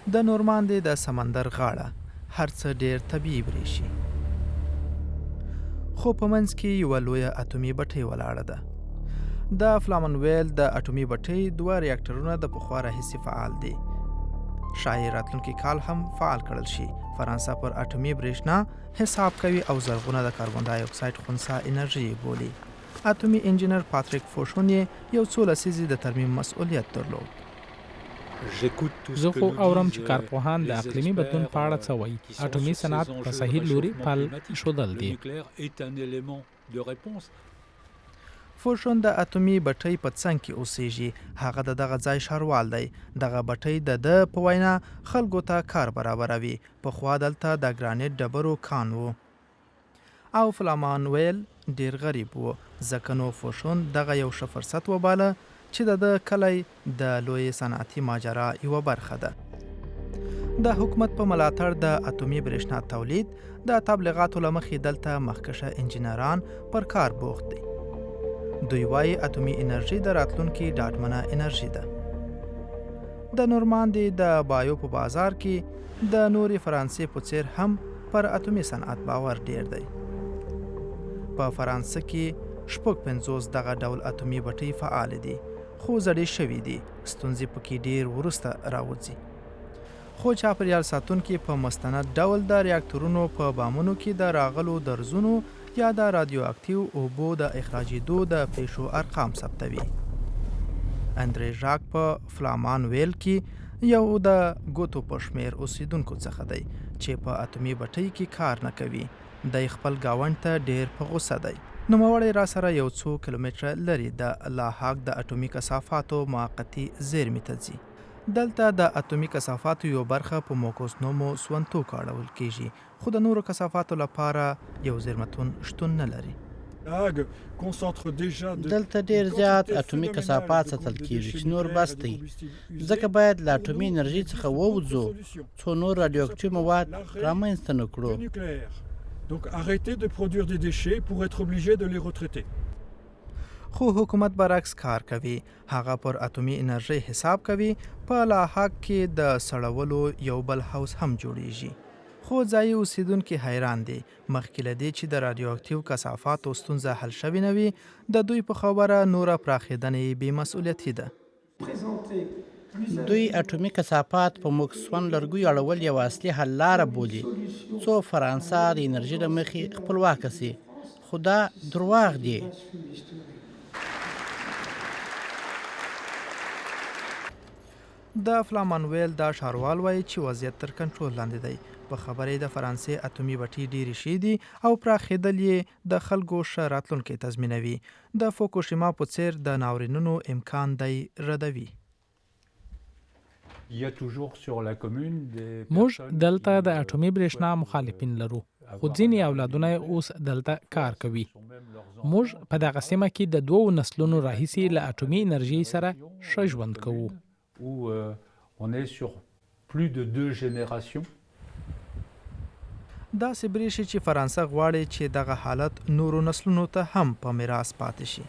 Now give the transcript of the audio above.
د نورماندې د سمندر غاړه هر څه ډیر طبیعي بریښي، خو په منځ کې یوه لویه اتومي بټۍ ولاړه ده. د فلامنویل د اټومي بټۍ 2 ریاکټرونه د پخوا راهیسې فعال دي. شاید راتلونکي کال هم فعال کړل شي. فرانسه پر اټومي برېښنا حساب کوي او زرغونه د کاربن ډای اکساید خنثی انرژي بولي. اټومي انجینر پاتریک فوشون یې یو څو لسیزې د ترمیم مسؤلیت درلود. زه خو اورم چې کارپوهان د اقلیمي بدلون په اړه څه وایي. اټومي صنعت په صحیح لوري پل ښودل دي. فوشون د اټومي بټۍ په څنګ کې اوسېږي. هغه د دغه ځای ښاروال دی. دغه بټۍ د په وینا خلکو ته کار برابروي. پخوا دلته د ګرانیټ ډبرو کان و او فلامانویل ډیر غریب و، ځکه نو فوشون دغه یو ښه فرصت وباله چې د کلی د لوی صنعتي ماجرا یوه برخه ده. د حکومت په ملاتړ د اټومي برېښنا تولید د تبلیغاتو له مخې دلته مخکشه انجینران پر کار بوخت دي. دوی وایي اټومي انرژي د راتلونکي ډاډمنه انرژي ده. د نورماندې د بایو په بازار کې د نورې فرانسې په څیر هم پر اټومي صنعت باور ډیر دی. په فرانسه کې 50 دغه ډول اټومي بټۍ فعال دي، خو زړې شوي دي. ستونزې پکې ډیر وروسته راوځي. خو چاپریال ساتونکي په مستند ډول د ریاکټورونو په بامونو کې د راغلو درزونو یا د رادیو اکتیو اوبو د اخراجېدو د پیښو ارقام ثبتوي. اندرې ژاک په فلامانویل کې یو د ګوتو په شمیر اوسیدونکو څخه دی چې په اټومي بټۍ کې کار نه کوي. د خپل گاونډ ته ډیر په غوسه دی. نوموړی را سره یو څو کیلومتره لري د لاحاق د اټومي کثافاتو موقتي زیرمې ته ځي. دلته د اټومي کثافاتو یو برخه په موکوسنومو سونتوکو اړول کیږي، خو د نورو کثافاتو لپاره یو زیرمتون شتون نه لري. دلته ډیر زیات اټومي کثافات ساتل کیږي چې نور بس دی، ځکه باید له اټومي انرژي څخه ووځو څو نور رادیواکټیو مواد رامنځته نه کړو. Donc arrêtez de produire des déchets pour être obligé de les retraiter. خو حکومت برعکس کار کوي. هغه پر اټومي انرژي حساب کوي. په لاحق کې د سړولو یو بل هاوس هم جوړیږي. خو ځایي اوسیدونکي حیران دي. مخکې له دې چې د رادیواکټیو کثافاتو ستونزه حل شوې نه وي، د دوی په خبره نوره پراخېدنه بې مسؤلیتي ده. دوی اټومي کثافات په موکسون لرګیو اړول یو اصلي حل لاره بولي څو فرانسه د انرژي له مخې خپلواکه سي، خو دا درواغ دي. د فلامانویل دا ښاروال وایي چې وضعیت تر کنټرول لاندې دی. په خبرې د فرانسې اټومي بټۍ ډېرې ښې دي او پراخېدل یې د خلکو ښه راتلونکی تضمینوي. د فوکوشیما په څیر د ناورینونو امکان دی ردوي. موږ دلته د اټومي برېښنا مخالفین لرو، خو ځینې اولادونه اوس دلته کار کوي. موږ په دغه سیمه کې د 2 نسلونو راهیسې له اټومي انرژي سره ښه ژوند کوو. داسې بریښي چې فرانسه غواړي چې دغه حالت نورو نسلونو ته هم په میراث پاتې شي.